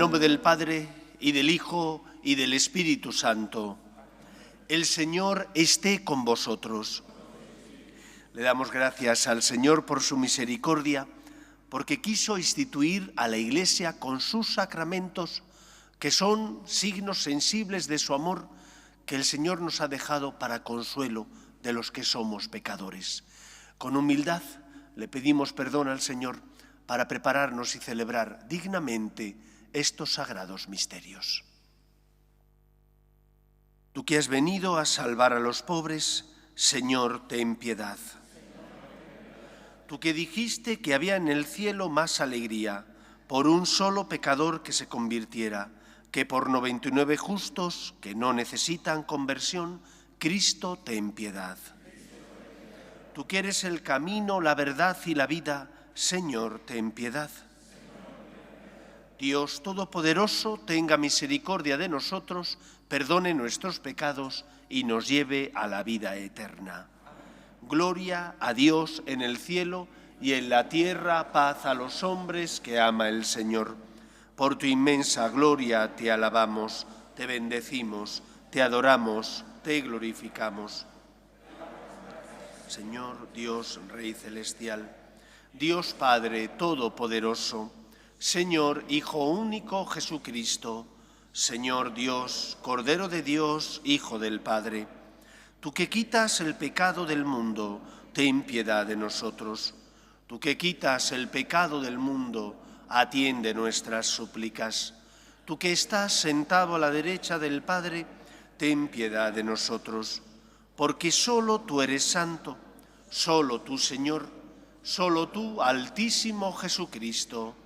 nombre del Padre, y del Hijo, y del Espíritu Santo. El Señor esté con vosotros. Le damos gracias al Señor por su misericordia, porque quiso instituir a la Iglesia con sus sacramentos, que son signos sensibles de su amor, que el Señor nos ha dejado para consuelo de los que somos pecadores. Con humildad le pedimos perdón al Señor para prepararnos y celebrar dignamente estos sagrados misterios. Tú que has venido a salvar a los pobres, Señor, ten piedad. Tú que dijiste que había en el cielo más alegría por un solo pecador que se convirtiera, que por 99 justos que no necesitan conversión, Cristo, ten piedad. Tú que eres el camino, la verdad y la vida, Señor, ten piedad. Dios Todopoderoso, tenga misericordia de nosotros, perdone nuestros pecados y nos lleve a la vida eterna. Gloria a Dios en el cielo y en la tierra paz a los hombres que ama el Señor. Por tu inmensa gloria te alabamos, te bendecimos, te adoramos, te glorificamos. Señor Dios, Rey celestial, Dios Padre Todopoderoso, Señor Hijo único Jesucristo, Señor Dios, Cordero de Dios, Hijo del Padre, tú que quitas el pecado del mundo, ten piedad de nosotros. Tú que quitas el pecado del mundo, atiende nuestras súplicas. Tú que estás sentado a la derecha del Padre, ten piedad de nosotros. Porque solo tú eres santo, solo tú, Señor, solo tú, Altísimo Jesucristo,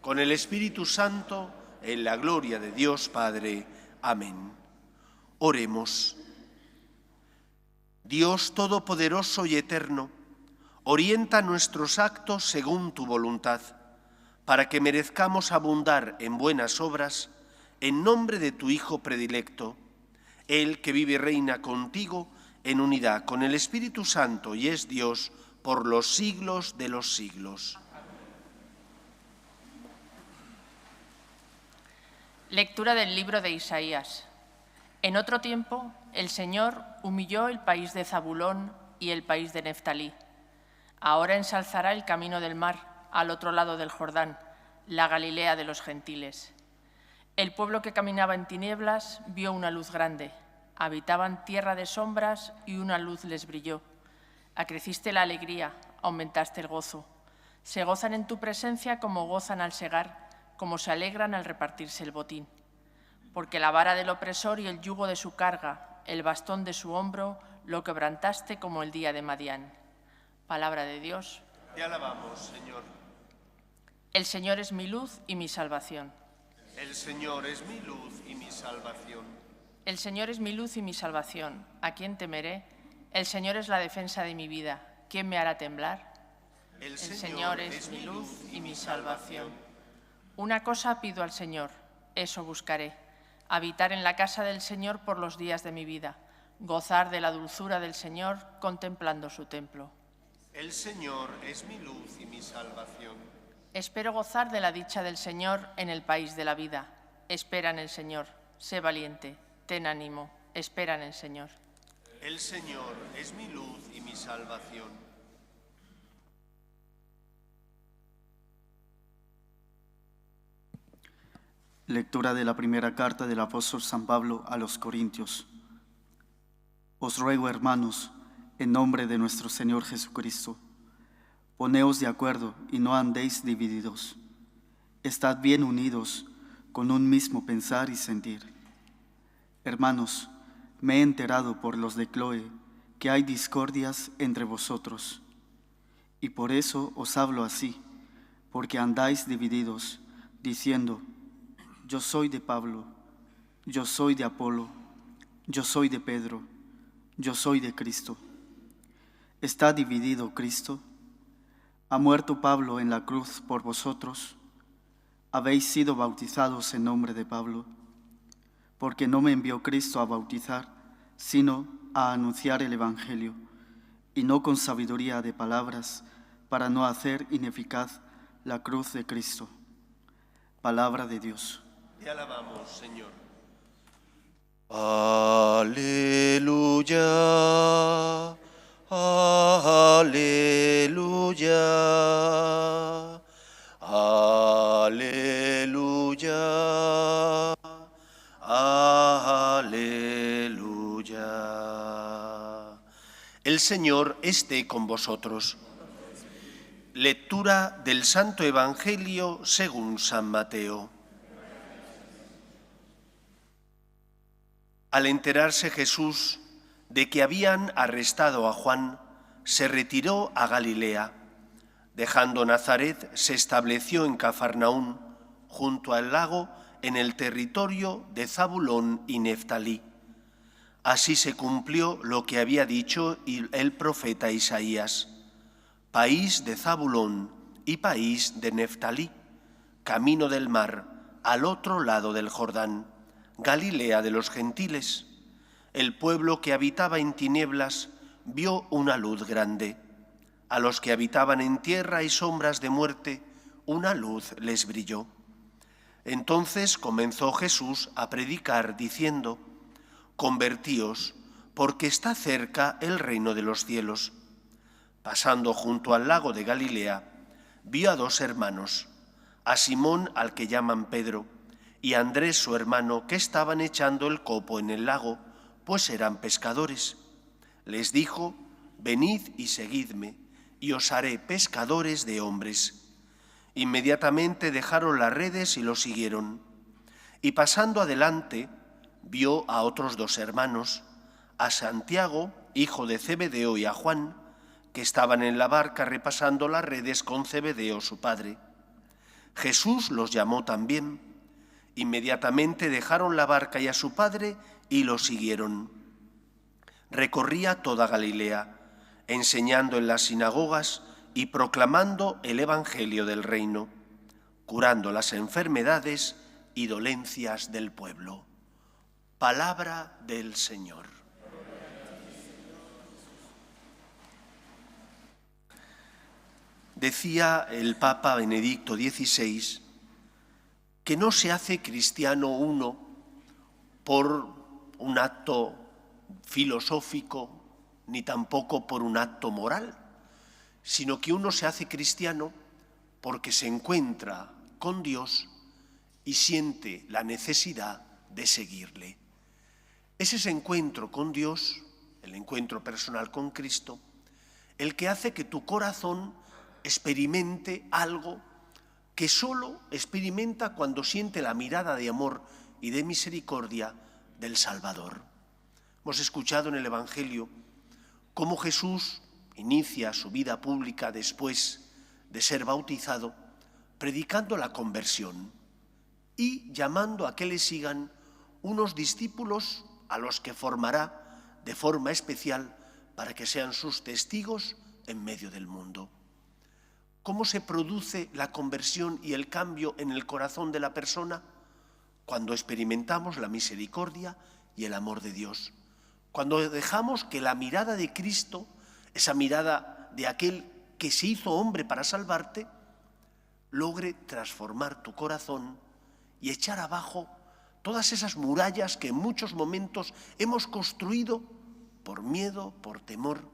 con el Espíritu Santo, en la gloria de Dios Padre. Amén. Oremos. Dios Todopoderoso y Eterno, orienta nuestros actos según tu voluntad, para que merezcamos abundar en buenas obras, en nombre de tu Hijo predilecto, Él que vive y reina contigo en unidad con el Espíritu Santo y es Dios por los siglos de los siglos. Lectura del libro de Isaías. En otro tiempo, el Señor humilló el país de Zabulón y el país de Neftalí. Ahora ensalzará el camino del mar, al otro lado del Jordán, la Galilea de los gentiles. El pueblo que caminaba en tinieblas vio una luz grande. Habitaban tierra de sombras y una luz les brilló. Acreciste la alegría, aumentaste el gozo. Se gozan en tu presencia como gozan al segar, como se alegran al repartirse el botín. Porque la vara del opresor y el yugo de su carga, el bastón de su hombro, lo quebrantaste como el día de Madián. Palabra de Dios. Te alabamos, Señor. El Señor es mi luz y mi salvación. El Señor es mi luz y mi salvación. El Señor es mi luz y mi salvación. ¿A quién temeré? El Señor es la defensa de mi vida. ¿Quién me hará temblar? El Señor es mi luz y mi salvación. Una cosa pido al Señor, eso buscaré: habitar en la casa del Señor por los días de mi vida, gozar de la dulzura del Señor contemplando su templo. El Señor es mi luz y mi salvación. Espero gozar de la dicha del Señor en el país de la vida. Espera en el Señor, sé valiente, ten ánimo, espera en el Señor. El Señor es mi luz y mi salvación. Lectura de la primera carta del apóstol San Pablo a los Corintios. Os ruego, hermanos, en nombre de nuestro Señor Jesucristo, poneos de acuerdo y no andéis divididos. Estad bien unidos con un mismo pensar y sentir. Hermanos, me he enterado por los de Cloe que hay discordias entre vosotros, y por eso os hablo así, porque andáis divididos, diciendo: yo soy de Pablo, yo soy de Apolo, yo soy de Pedro, yo soy de Cristo. ¿Está dividido Cristo? ¿Ha muerto Pablo en la cruz por vosotros? ¿Habéis sido bautizados en nombre de Pablo? Porque no me envió Cristo a bautizar, sino a anunciar el Evangelio, y no con sabiduría de palabras, para no hacer ineficaz la cruz de Cristo. Palabra de Dios. Te alabamos, Señor. Aleluya, aleluya, aleluya, aleluya. El Señor esté con vosotros. Lectura del Santo Evangelio según San Mateo. Al enterarse Jesús de que habían arrestado a Juan, se retiró a Galilea. Dejando Nazaret, se estableció en Cafarnaún, junto al lago, en el territorio de Zabulón y Neftalí. Así se cumplió lo que había dicho el profeta Isaías: país de Zabulón y país de Neftalí, camino del mar, al otro lado del Jordán, Galilea de los gentiles. El pueblo que habitaba en tinieblas vio una luz grande. A los que habitaban en tierra y sombras de muerte, una luz les brilló. Entonces comenzó Jesús a predicar diciendo: convertíos, porque está cerca el reino de los cielos. Pasando junto al lago de Galilea, vio a dos hermanos, a Simón, al que llaman Pedro, y a Andrés, su hermano, que estaban echando el copo en el lago, pues eran pescadores. Les dijo: venid y seguidme, y os haré pescadores de hombres. Inmediatamente dejaron las redes y lo siguieron. Y pasando adelante, vio a otros dos hermanos, a Santiago, hijo de Zebedeo, y a Juan, que estaban en la barca repasando las redes con Zebedeo, su padre. Jesús los llamó también. Inmediatamente dejaron la barca y a su padre y lo siguieron. Recorría toda Galilea, enseñando en las sinagogas y proclamando el evangelio del reino, curando las enfermedades y dolencias del pueblo. Palabra del Señor. Decía el Papa Benedicto XVI que no se hace cristiano uno por un acto filosófico ni tampoco por un acto moral, sino que uno se hace cristiano porque se encuentra con Dios y siente la necesidad de seguirle. Es ese encuentro con Dios, el encuentro personal con Cristo, el que hace que tu corazón experimente algo que solo experimenta cuando siente la mirada de amor y de misericordia del Salvador. Hemos escuchado en el Evangelio cómo Jesús inicia su vida pública después de ser bautizado, predicando la conversión y llamando a que le sigan unos discípulos a los que formará de forma especial para que sean sus testigos en medio del mundo. ¿Cómo se produce la conversión y el cambio en el corazón de la persona? Cuando experimentamos la misericordia y el amor de Dios. Cuando dejamos que la mirada de Cristo, esa mirada de aquel que se hizo hombre para salvarte, logre transformar tu corazón y echar abajo todas esas murallas que en muchos momentos hemos construido por miedo, por temor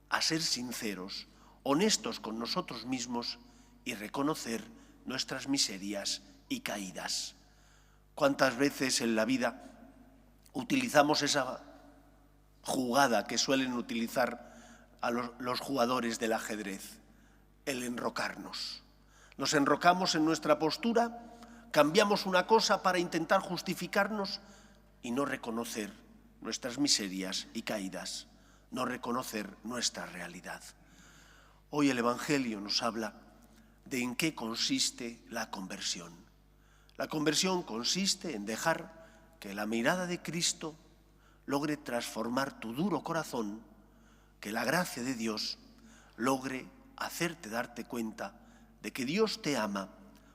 a ser sinceros, honestos con nosotros mismos y reconocer nuestras miserias y caídas. ¿Cuántas veces en la vida utilizamos esa jugada que suelen utilizar a los jugadores del ajedrez? El enrocarnos. Nos enrocamos en nuestra postura, cambiamos una cosa para intentar justificarnos y no reconocer nuestras miserias y caídas, no reconocer nuestra realidad. Hoy el Evangelio nos habla de en qué consiste la conversión. La conversión consiste en dejar que la mirada de Cristo logre transformar tu duro corazón, que la gracia de Dios logre hacerte darte cuenta de que Dios te ama,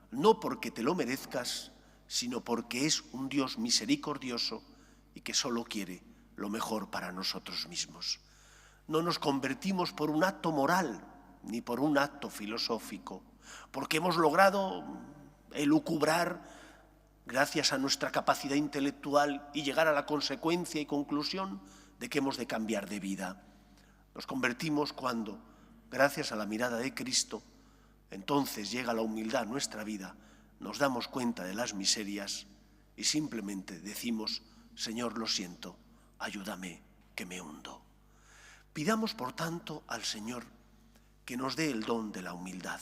no porque te lo merezcas, sino porque es un Dios misericordioso y que solo quiere lo mejor para nosotros mismos. No nos convertimos por un acto moral, ni por un acto filosófico, porque hemos logrado elucubrar gracias a nuestra capacidad intelectual y llegar a la consecuencia y conclusión de que hemos de cambiar de vida. Nos convertimos cuando, gracias a la mirada de Cristo, entonces llega la humildad a nuestra vida, nos damos cuenta de las miserias y simplemente decimos: Señor, lo siento, ayúdame, que me hundo. Pidamos, por tanto, al Señor que nos dé el don de la humildad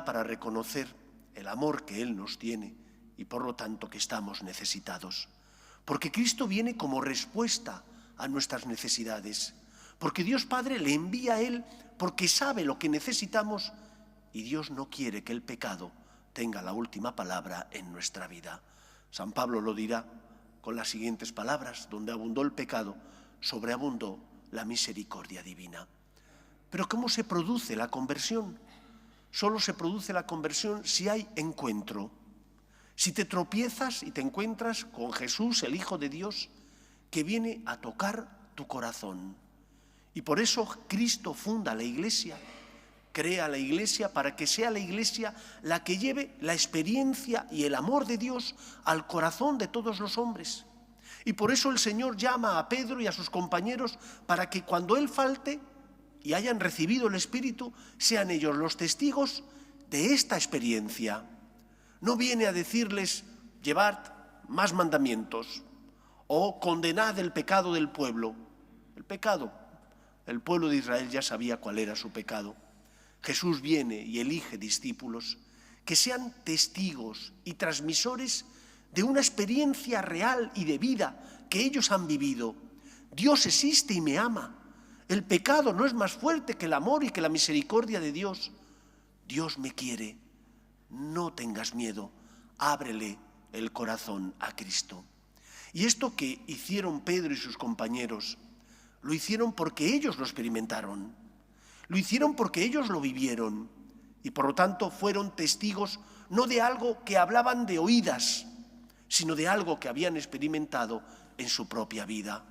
para reconocer el amor que Él nos tiene y por lo tanto que estamos necesitados. Porque Cristo viene como respuesta a nuestras necesidades, porque Dios Padre le envía a Él porque sabe lo que necesitamos y Dios no quiere que el pecado tenga la última palabra en nuestra vida. San Pablo lo dirá con las siguientes palabras: donde abundó el pecado, sobreabundó la misericordia divina. Pero ¿cómo se produce la conversión? Solo se produce la conversión si hay encuentro. Si te tropiezas y te encuentras con Jesús, el Hijo de Dios, que viene a tocar tu corazón. Y por eso Cristo funda la Iglesia, crea la Iglesia para que sea la Iglesia la que lleve la experiencia y el amor de Dios al corazón de todos los hombres. Y por eso el Señor llama a Pedro y a sus compañeros para que cuando Él falte y hayan recibido el Espíritu, sean ellos los testigos de esta experiencia. No viene a decirles: llevad más mandamientos o condenad el pecado del pueblo. El pueblo de Israel ya sabía cuál era su pecado. Jesús viene y elige discípulos que sean testigos y transmisores de una experiencia real y de vida que ellos han vivido. Dios existe y me ama. El pecado no es más fuerte que el amor y que la misericordia de Dios. Dios me quiere. No tengas miedo. Ábrele el corazón a Cristo. Y esto que hicieron Pedro y sus compañeros, lo hicieron porque ellos lo experimentaron. Lo hicieron porque ellos lo vivieron. Y por lo tanto fueron testigos no de algo que hablaban de oídas, sino de algo que habían experimentado en su propia vida.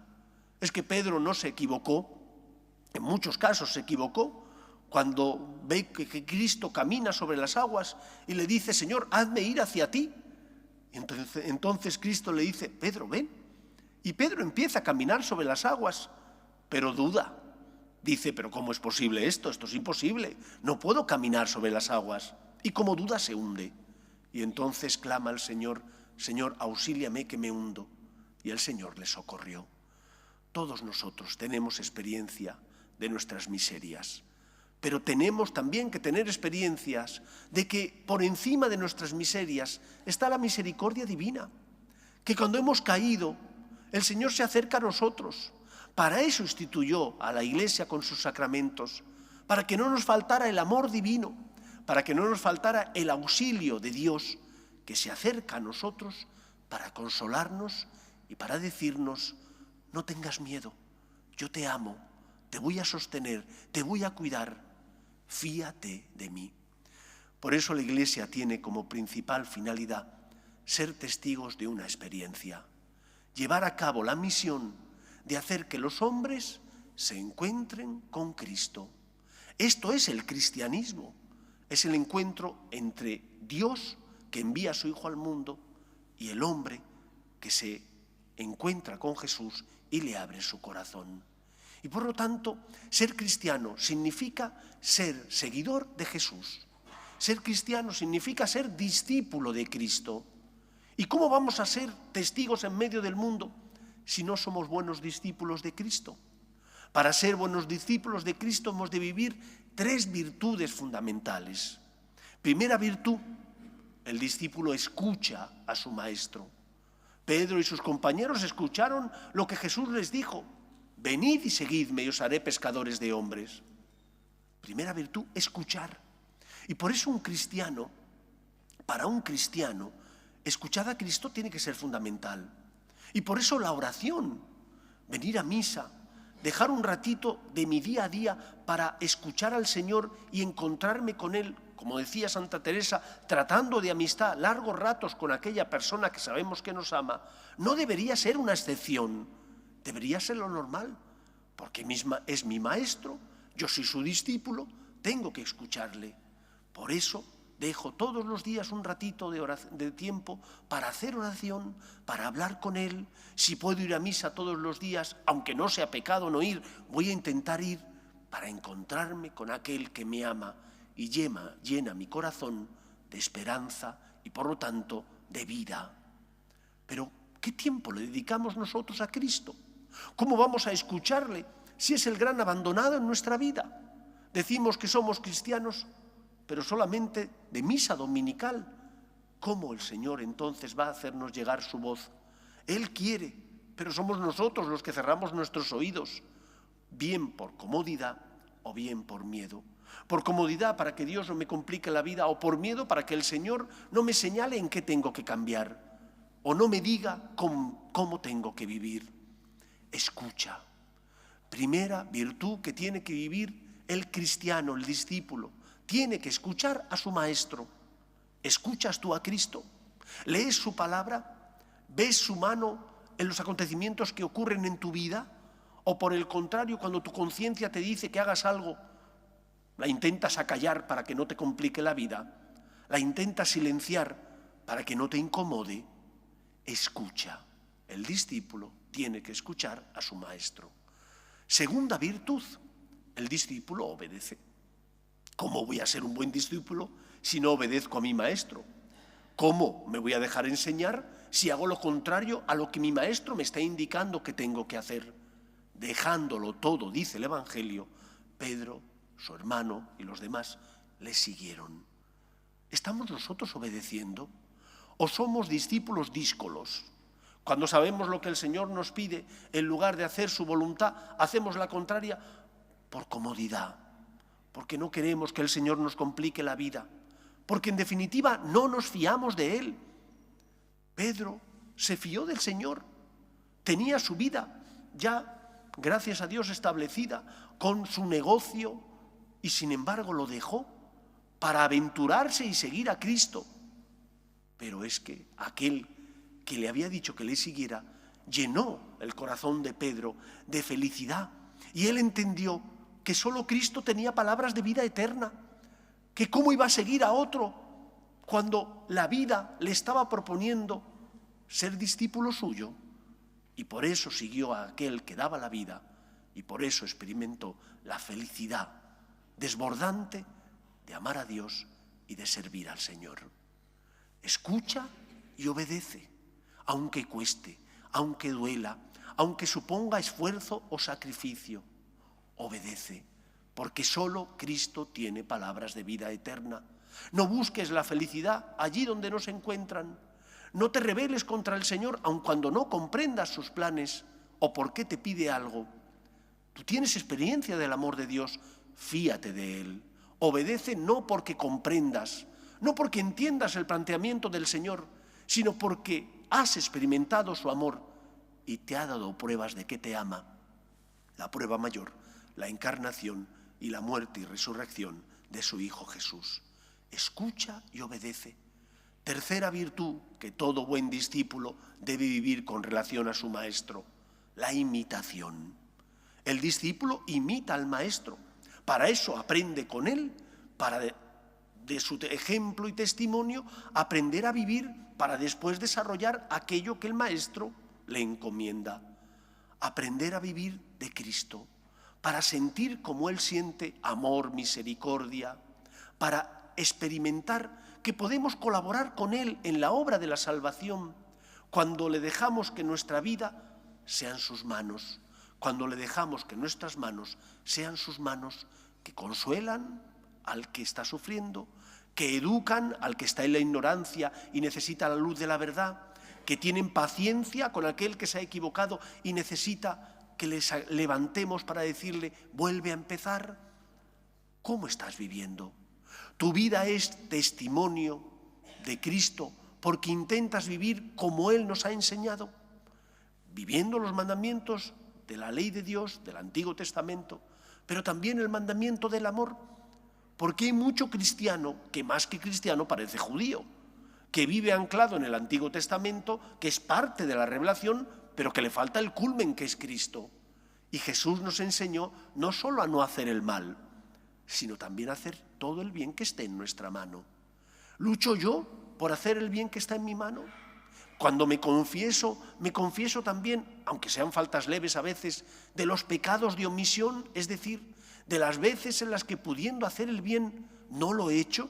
Es que Pedro no se equivocó. En muchos casos se equivocó cuando ve que Cristo camina sobre las aguas y le dice: Señor, hazme ir hacia ti. Entonces Cristo le dice: Pedro, ven. Y Pedro empieza a caminar sobre las aguas, pero duda. Dice: pero ¿cómo es posible esto? Esto es imposible. No puedo caminar sobre las aguas. Y como duda se hunde. Y entonces clama al Señor: Señor, auxíliame que me hundo. Y el Señor le socorrió. Todos nosotros tenemos experiencia de nuestras miserias, pero tenemos también que tener experiencias de que por encima de nuestras miserias está la misericordia divina, que cuando hemos caído el Señor se acerca a nosotros. Para eso instituyó a la Iglesia con sus sacramentos, para que no nos faltara el amor divino, para que no nos faltara el auxilio de Dios que se acerca a nosotros para consolarnos y para decirnos: no tengas miedo, yo te amo, te voy a sostener, te voy a cuidar, fíate de mí. Por eso la Iglesia tiene como principal finalidad ser testigos de una experiencia, llevar a cabo la misión de hacer que los hombres se encuentren con Cristo. Esto es el cristianismo, es el encuentro entre Dios, que envía a su Hijo al mundo, y el hombre que se encuentra con Jesús y le abre su corazón. Y por lo tanto, ser cristiano significa ser seguidor de Jesús. Ser cristiano significa ser discípulo de Cristo. ¿Y cómo vamos a ser testigos en medio del mundo si no somos buenos discípulos de Cristo? Para ser buenos discípulos de Cristo hemos de vivir 3 virtudes fundamentales. Primera virtud: el discípulo escucha a su maestro. Pedro y sus compañeros escucharon lo que Jesús les dijo: venid y seguidme y os haré pescadores de hombres. Primera virtud, escuchar. Y por eso para un cristiano, escuchar a Cristo tiene que ser fundamental. Y por eso la oración, venir a misa, dejar un ratito de mi día a día para escuchar al Señor y encontrarme con Él, como decía Santa Teresa, tratando de amistad largos ratos con aquella persona que sabemos que nos ama, no debería ser una excepción, debería ser lo normal, porque es mi maestro, yo soy su discípulo, tengo que escucharle. Por eso dejo todos los días un ratito de tiempo para hacer oración, para hablar con Él. Si puedo ir a misa todos los días, aunque no sea pecado no ir, voy a intentar ir para encontrarme con aquel que me ama y llena mi corazón de esperanza y por lo tanto de vida. Pero, ¿qué tiempo le dedicamos nosotros a Cristo? ¿Cómo vamos a escucharle si es el gran abandonado en nuestra vida? Decimos que somos cristianos, pero solamente de misa dominical. ¿Cómo el Señor entonces va a hacernos llegar su voz? Él quiere, pero somos nosotros los que cerramos nuestros oídos, bien por comodidad o bien por miedo. Por comodidad para que Dios no me complique la vida, o por miedo para que el Señor no me señale en qué tengo que cambiar o no me diga cómo tengo que vivir. Escucha. Primera virtud que tiene que vivir el cristiano, el discípulo. Tiene que escuchar a su maestro. ¿Escuchas tú a Cristo? ¿Lees su palabra? ¿Ves su mano en los acontecimientos que ocurren en tu vida? ¿O por el contrario, cuando tu conciencia te dice que hagas algo, la intentas acallar para que no te complique la vida? ¿La intentas silenciar para que no te incomode? Escucha. El discípulo tiene que escuchar a su maestro. Segunda virtud, el discípulo obedece. ¿Cómo voy a ser un buen discípulo si no obedezco a mi maestro? ¿Cómo me voy a dejar enseñar si hago lo contrario a lo que mi maestro me está indicando que tengo que hacer? Dejándolo todo, dice el Evangelio, Pedro, su hermano y los demás le siguieron. ¿Estamos nosotros obedeciendo? ¿O somos discípulos díscolos? Cuando sabemos lo que el Señor nos pide, en lugar de hacer su voluntad, hacemos la contraria por comodidad, porque no queremos que el Señor nos complique la vida, porque en definitiva no nos fiamos de Él. Pedro se fió del Señor, tenía su vida ya, gracias a Dios, establecida con su negocio y sin embargo lo dejó para aventurarse y seguir a Cristo. Pero es que aquel que le había dicho que le siguiera llenó el corazón de Pedro de felicidad y él entendió que solo Cristo tenía palabras de vida eterna, que cómo iba a seguir a otro cuando la vida le estaba proponiendo ser discípulo suyo, y por eso siguió a aquel que daba la vida y por eso experimentó la felicidad desbordante de amar a Dios y de servir al Señor. Escucha y obedece, aunque cueste, aunque duela, aunque suponga esfuerzo o sacrificio. Obedece, porque solo Cristo tiene palabras de vida eterna. No busques la felicidad allí donde no se encuentran. No te rebeles contra el Señor, aun cuando no comprendas sus planes o por qué te pide algo. Tú tienes experiencia del amor de Dios, fíate de Él. Obedece no porque comprendas, no porque entiendas el planteamiento del Señor, sino porque has experimentado su amor y te ha dado pruebas de que te ama. La prueba mayor, la encarnación y la muerte y resurrección de su Hijo Jesús. Escucha y obedece. Tercera virtud que todo buen discípulo debe vivir con relación a su maestro, la imitación. El discípulo imita al maestro. Para eso aprende con él, para de su ejemplo y testimonio aprender a vivir para después desarrollar aquello que el maestro le encomienda. Aprender a vivir de Cristo, para sentir como Él siente amor, misericordia, para experimentar que podemos colaborar con Él en la obra de la salvación cuando le dejamos que nuestra vida sean sus manos, cuando le dejamos que nuestras manos sean sus manos que consuelan al que está sufriendo, que educan al que está en la ignorancia y necesita la luz de la verdad, que tienen paciencia con aquel que se ha equivocado y necesita que les levantemos para decirle, vuelve a empezar. ¿Cómo estás viviendo? Tu vida es testimonio de Cristo porque intentas vivir como Él nos ha enseñado, viviendo los mandamientos de la ley de Dios, del Antiguo Testamento, pero también el mandamiento del amor, porque hay mucho cristiano que más que cristiano parece judío, que vive anclado en el Antiguo Testamento, que es parte de la revelación, pero que le falta el culmen que es Cristo. Y Jesús nos enseñó no solo a no hacer el mal, sino también a hacer todo el bien que esté en nuestra mano. ¿Lucho yo por hacer el bien que está en mi mano? Cuando me confieso también, aunque sean faltas leves a veces, de los pecados de omisión, es decir, de las veces en las que pudiendo hacer el bien no lo he hecho,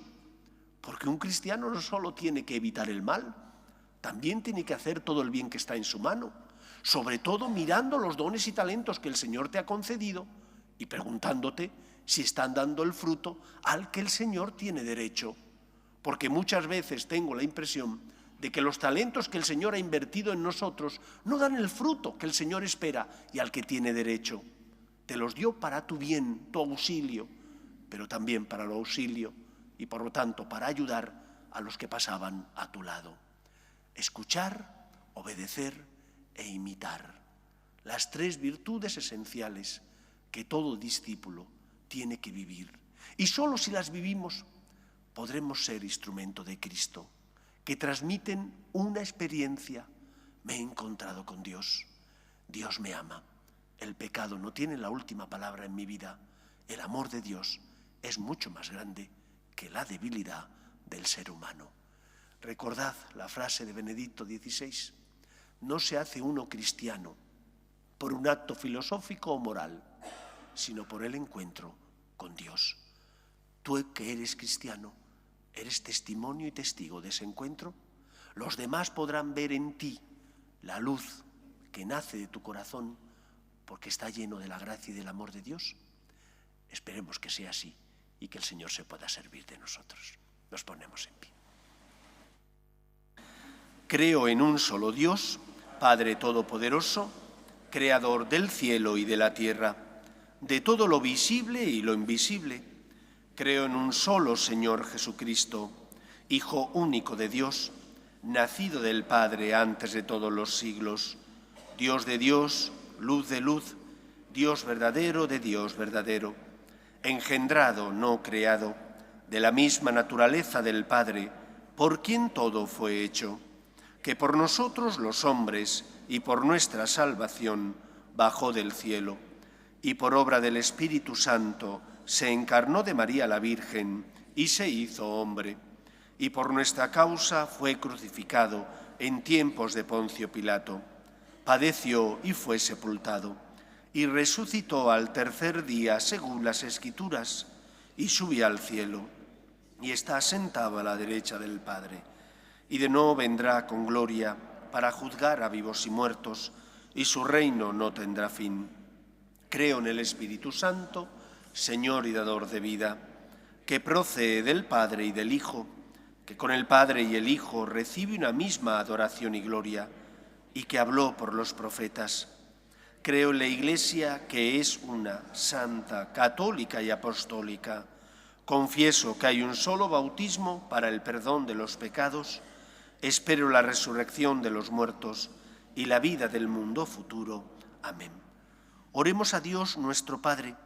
porque un cristiano no solo tiene que evitar el mal, también tiene que hacer todo el bien que está en su mano, sobre todo mirando los dones y talentos que el Señor te ha concedido y preguntándote si están dando el fruto al que el Señor tiene derecho. Porque muchas veces tengo la impresión de que los talentos que el Señor ha invertido en nosotros no dan el fruto que el Señor espera y al que tiene derecho. Te los dio para tu bien, tu auxilio, pero también para el auxilio y por lo tanto para ayudar a los que pasaban a tu lado. Escuchar, obedecer e imitar. Las tres virtudes esenciales que todo discípulo tiene que vivir. Y solo si las vivimos podremos ser instrumento de Cristo, que transmiten una experiencia. Me he encontrado con Dios. Dios me ama. El pecado no tiene la última palabra en mi vida. El amor de Dios es mucho más grande que la debilidad del ser humano. Recordad la frase de Benedicto XVI. No se hace uno cristiano por un acto filosófico o moral, sino por el encuentro con Dios. Tú que eres cristiano, ¿eres testimonio y testigo de ese encuentro? Los demás podrán ver en ti la luz que nace de tu corazón porque está lleno de la gracia y del amor de Dios. Esperemos que sea así y que el Señor se pueda servir de nosotros. Nos ponemos en pie. Creo en un solo Dios, Padre Todopoderoso, Creador del cielo y de la tierra, de todo lo visible y lo invisible. Creo en un solo Señor Jesucristo, Hijo único de Dios, nacido del Padre antes de todos los siglos, Dios de Dios, luz de luz, Dios verdadero de Dios verdadero, engendrado, no creado, de la misma naturaleza del Padre, por quien todo fue hecho, que por nosotros los hombres y por nuestra salvación bajó del cielo, y por obra del Espíritu Santo se encarnó de María la Virgen y se hizo hombre, y por nuestra causa fue crucificado en tiempos de Poncio Pilato, padeció y fue sepultado, y resucitó al tercer día según las Escrituras, y subió al cielo, y está sentado a la derecha del Padre, y de nuevo vendrá con gloria para juzgar a vivos y muertos, y su reino no tendrá fin. Creo en el Espíritu Santo, Señor y dador de vida, que procede del Padre y del Hijo, que con el Padre y el Hijo recibe una misma adoración y gloria, y que habló por los profetas. Creo en la Iglesia, que es una, santa, católica y apostólica. Confieso que hay un solo bautismo para el perdón de los pecados. Espero la resurrección de los muertos y la vida del mundo futuro. Amén. Oremos a Dios nuestro Padre,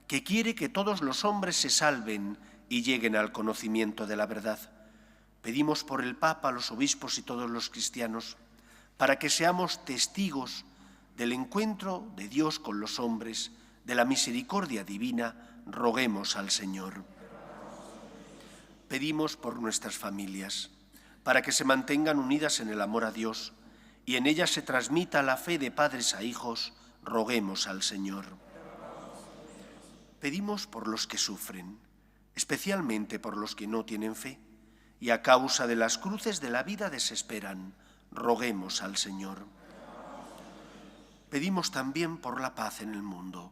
que quiere que todos los hombres se salven y lleguen al conocimiento de la verdad. Pedimos por el Papa, los obispos y todos los cristianos, para que seamos testigos del encuentro de Dios con los hombres, de la misericordia divina. Roguemos al Señor. Pedimos por nuestras familias, para que se mantengan unidas en el amor a Dios y en ellas se transmita la fe de padres a hijos. Roguemos al Señor. Pedimos por los que sufren, especialmente por los que no tienen fe y a causa de las cruces de la vida desesperan. Roguemos al Señor. Pedimos también por la paz en el mundo,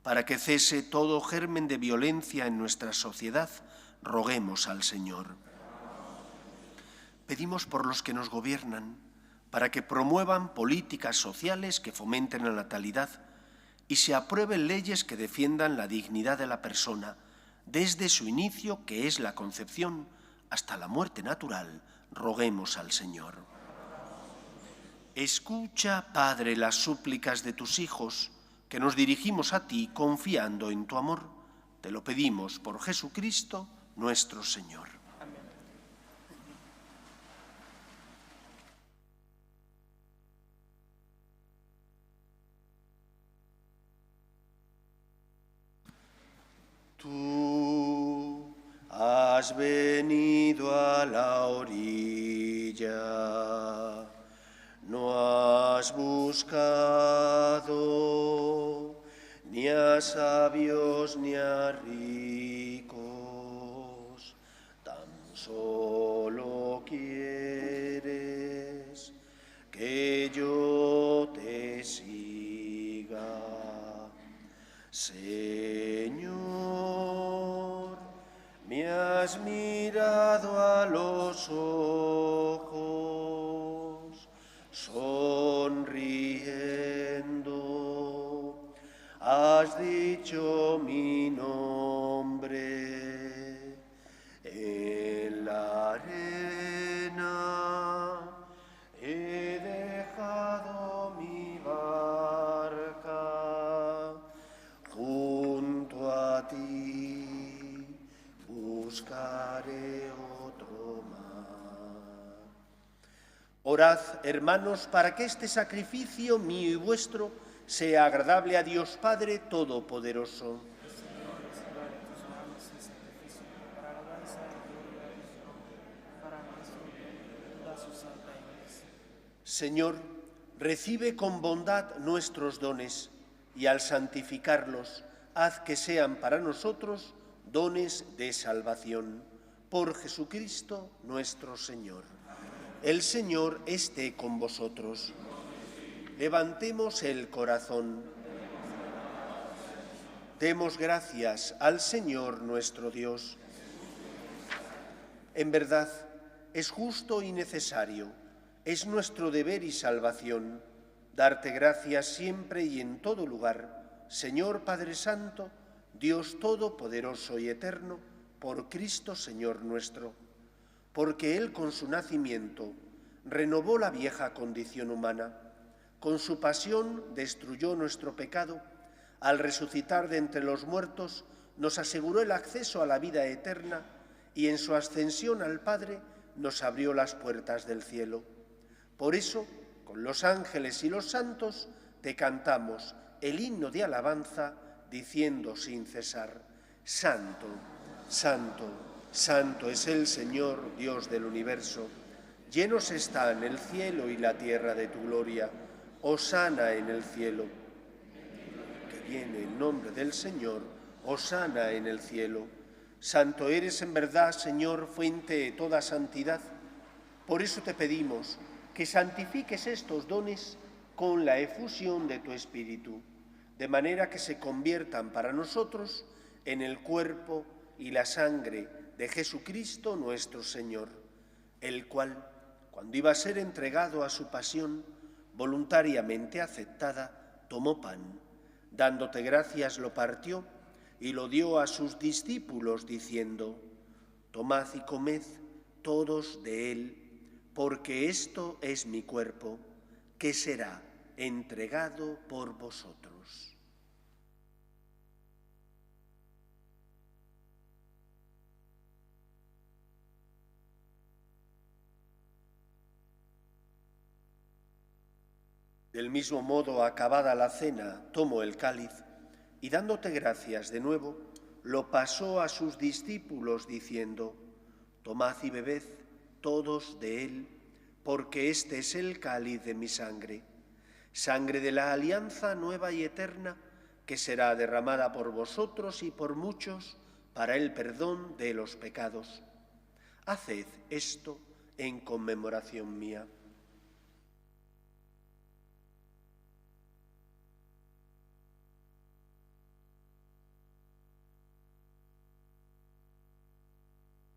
para que cese todo germen de violencia en nuestra sociedad. Roguemos al Señor. Pedimos por los que nos gobiernan, para que promuevan políticas sociales que fomenten la natalidad y se aprueben leyes que defiendan la dignidad de la persona, desde su inicio, que es la concepción, hasta la muerte natural. Roguemos al Señor. Escucha, Padre, las súplicas de tus hijos, que nos dirigimos a ti confiando en tu amor. Te lo pedimos por Jesucristo, nuestro Señor. Tú Has venido a la orilla, no has buscado ni a sabios ni a ricos, tan solo quieres que yo te siga. Señor, me has mirado a los ojos, sonriendo, has dicho mi nombre. En la arena he dejado mi barca, junto a ti buscaré otro mar. Orad, hermanos, para que este sacrificio mío y vuestro sea agradable a Dios Padre Todopoderoso. Señor, recibe con bondad nuestros dones y al santificarlos, haz que sean para nosotros dones de salvación. Por Jesucristo nuestro Señor. El Señor esté con vosotros. Levantemos el corazón. Demos gracias al Señor nuestro Dios. En verdad, es justo y necesario, es nuestro deber y salvación, darte gracias siempre y en todo lugar, Señor Padre Santo, Dios Todopoderoso y Eterno, por Cristo Señor nuestro, porque Él con su nacimiento renovó la vieja condición humana, con su pasión destruyó nuestro pecado, al resucitar de entre los muertos nos aseguró el acceso a la vida eterna y en su ascensión al Padre nos abrió las puertas del cielo. Por eso, con los ángeles y los santos, te cantamos el himno de alabanza, diciendo sin cesar: Santo, Santo, Santo es el Señor, Dios del universo. Llenos están el cielo y la tierra de tu gloria. Hosana en el cielo. Que viene el nombre del Señor, hosana en el cielo. Santo eres en verdad, Señor, fuente de toda santidad. Por eso te pedimos que santifiques estos dones con la efusión de tu Espíritu, de manera que se conviertan para nosotros en el cuerpo y la sangre de Jesucristo nuestro Señor, el cual, cuando iba a ser entregado a su pasión, voluntariamente aceptada, tomó pan, dándote gracias lo partió y lo dio a sus discípulos, diciendo: Tomad y comed todos de él, porque esto es mi cuerpo, que será entregado por vosotros. Del mismo modo, acabada la cena, tomó el cáliz y, dándote gracias de nuevo, lo pasó a sus discípulos, diciendo: Tomad y bebed todos de él, porque este es el cáliz de mi sangre, sangre de la alianza nueva y eterna, que será derramada por vosotros y por muchos para el perdón de los pecados. Haced esto en conmemoración mía.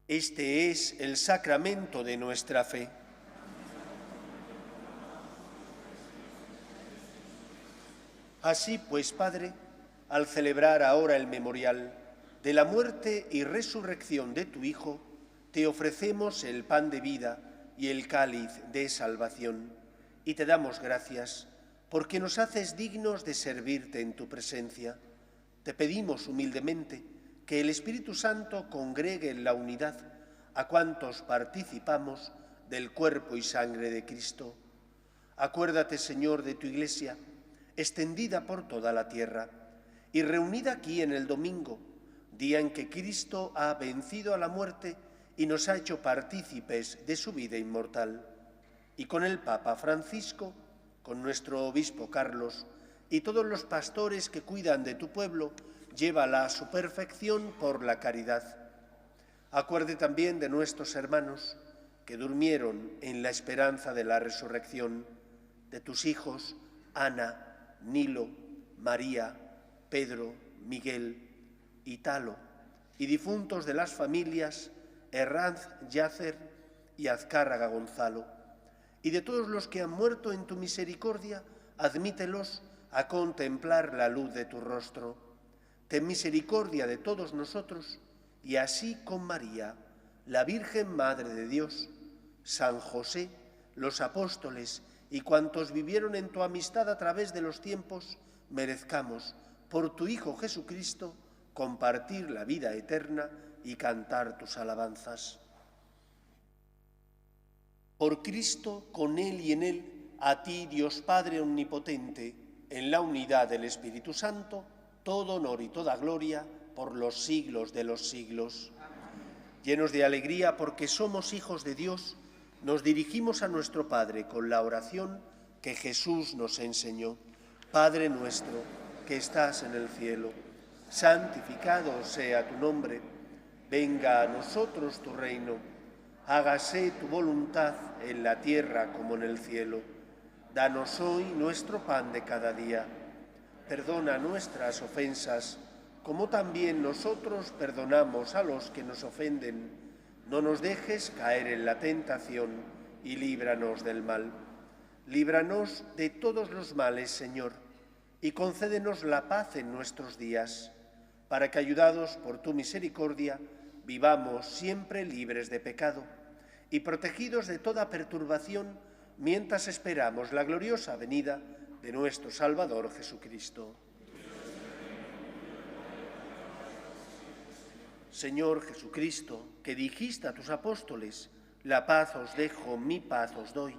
Este es el sacramento de nuestra fe. Así pues, Padre, al celebrar ahora el memorial de la muerte y resurrección de tu Hijo, te ofrecemos el pan de vida y el cáliz de salvación, y te damos gracias porque nos haces dignos de servirte en tu presencia. Te pedimos humildemente que el Espíritu Santo congregue en la unidad a cuantos participamos del cuerpo y sangre de Cristo. Acuérdate, Señor, de tu Iglesia, extendida por toda la tierra y reunida aquí en el domingo, día en que Cristo ha vencido a la muerte y nos ha hecho partícipes de su vida inmortal. Y con el Papa Francisco, con nuestro obispo Carlos y todos los pastores que cuidan de tu pueblo, llévala a su perfección por la caridad. Acuerde también de nuestros hermanos que durmieron en la esperanza de la resurrección, de tus hijos Ana, Nilo, María, Pedro, Miguel, Italo, y difuntos de las familias Herranz Yacer y Azcárraga Gonzalo, y de todos los que han muerto en tu misericordia, admítelos a contemplar la luz de tu rostro. Ten misericordia de todos nosotros, y así con María, la Virgen Madre de Dios, San José, los apóstoles y cuantos vivieron en tu amistad a través de los tiempos, merezcamos, por tu Hijo Jesucristo, compartir la vida eterna y cantar tus alabanzas. Por Cristo, con Él y en Él, a ti, Dios Padre Omnipotente, en la unidad del Espíritu Santo, todo honor y toda gloria por los siglos de los siglos. Llenos de alegría porque somos hijos de Dios, nos dirigimos a nuestro Padre con la oración que Jesús nos enseñó. Padre nuestro, que estás en el cielo, santificado sea tu nombre. Venga a nosotros tu reino. Hágase tu voluntad en la tierra como en el cielo. Danos hoy nuestro pan de cada día. Perdona nuestras ofensas, como también nosotros perdonamos a los que nos ofenden. No nos dejes caer en la tentación y líbranos del mal. Líbranos de todos los males, Señor, y concédenos la paz en nuestros días, para que, ayudados por tu misericordia, vivamos siempre libres de pecado y protegidos de toda perturbación, mientras esperamos la gloriosa venida de nuestro Salvador Jesucristo. Señor Jesucristo, que dijiste a tus apóstoles, la paz os dejo, mi paz os doy,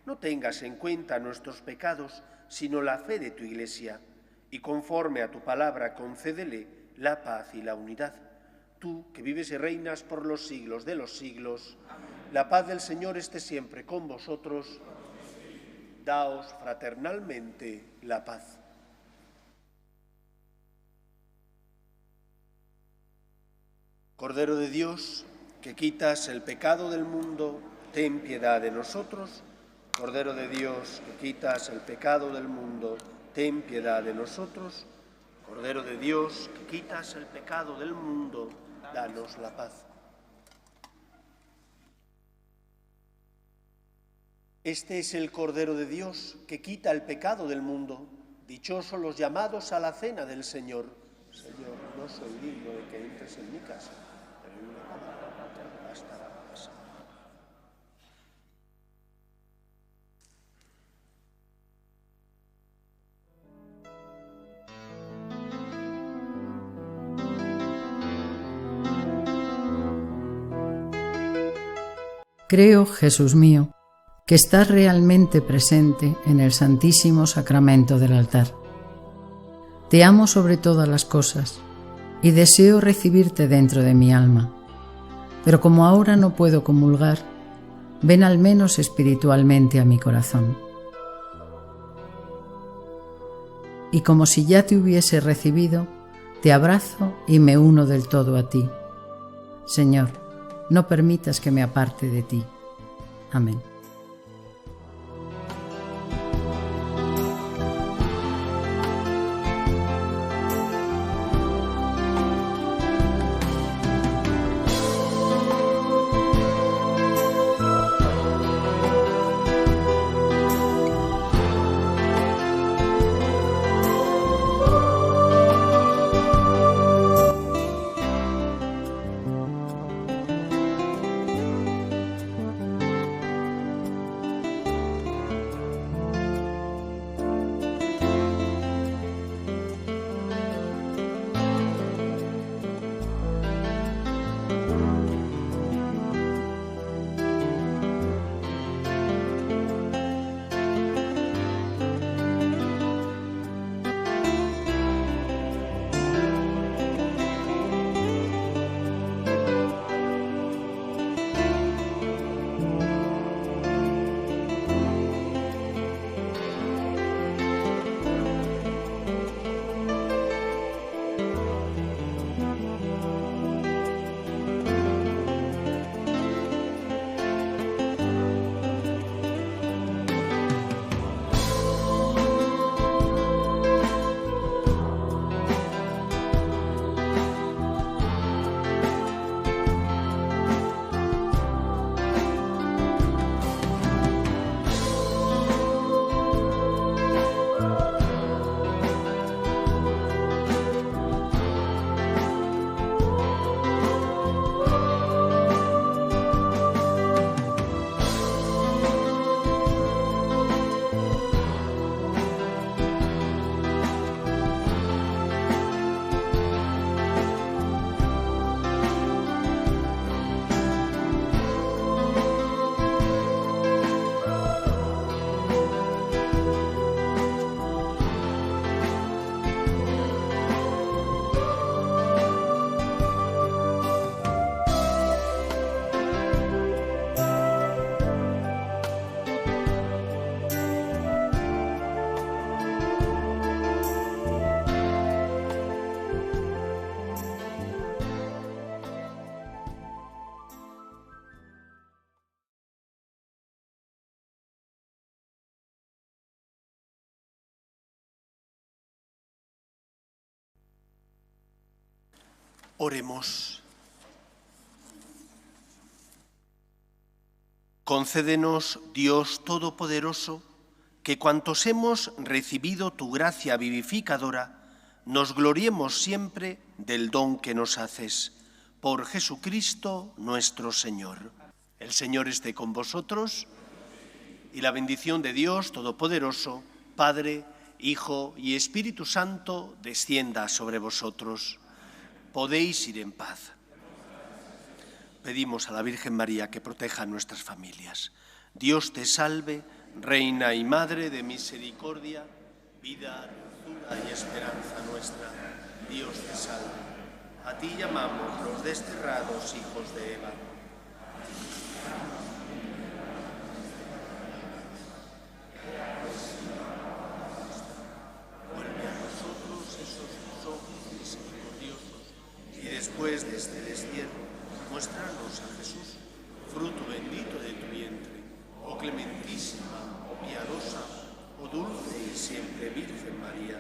no tengas en cuenta nuestros pecados, sino la fe de tu Iglesia, y conforme a tu palabra concédele la paz y la unidad. Tú, que vives y reinas por los siglos de los siglos, la paz del Señor esté siempre con vosotros. Daos fraternalmente la paz. Cordero de Dios, que quitas el pecado del mundo, ten piedad de nosotros. Cordero de Dios, que quitas el pecado del mundo, ten piedad de nosotros. Cordero de Dios, que quitas el pecado del mundo, danos la paz. Este es el Cordero de Dios, que quita el pecado del mundo. Dichosos los llamados a la cena del Señor. Señor, no soy digno de que entres en mi casa, pero en una palabra te bastará la paz. Creo, Jesús mío, que estás realmente presente en el Santísimo Sacramento del altar. Te amo sobre todas las cosas y deseo recibirte dentro de mi alma, pero como ahora no puedo comulgar, ven al menos espiritualmente a mi corazón. Y como si ya te hubiese recibido, te abrazo y me uno del todo a ti. Señor, no permitas que me aparte de ti. Amén. Oremos. Concédenos, Dios Todopoderoso, que cuantos hemos recibido tu gracia vivificadora, nos gloriemos siempre del don que nos haces. Por Jesucristo nuestro Señor. El Señor esté con vosotros y la bendición de Dios Todopoderoso, Padre, Hijo y Espíritu Santo, descienda sobre vosotros. Podéis ir en paz. Pedimos a la Virgen María que proteja a nuestras familias. Dios te salve, Reina y Madre de misericordia, vida, dulzura y esperanza nuestra. Dios te salve. A ti llamamos los desterrados hijos de Eva. Vuelve a nosotros esos tus ojos misericordiosos y después de este destierro, muéstranos a Jesús, fruto bendito de tu vientre, oh clementísima, oh piadosa, oh dulce y siempre Virgen María.